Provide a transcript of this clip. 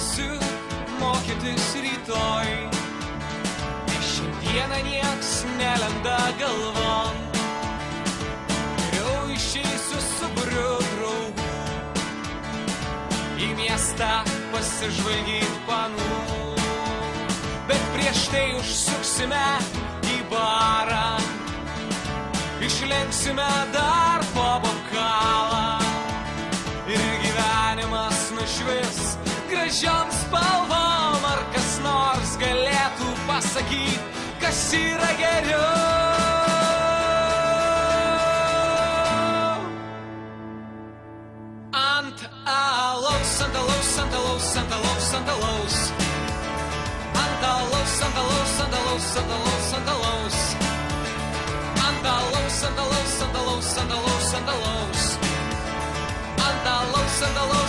eisiu mokytis rytoj. Šiandieną nieks nelenda galvon. Geriau išeisiu su būriu draugų į miestą pasižvalgyt panų. Bet prieš tai užsuksime į barą, išlenksime dar po bokalą ir gyvenimas nušvis gražiom spalvom. Ar kas nors galėtų pasakyt, kas yra geriau? Ant alaus, ant alaus, ant alaus, ant alaus, ant alaus. Ant alaus, ant alaus, ant alaus, ant alaus, ant alaus. Ant alaus, ant alaus, ant alaus, ant alaus, ant alaus. Ant alaus, ant alaus.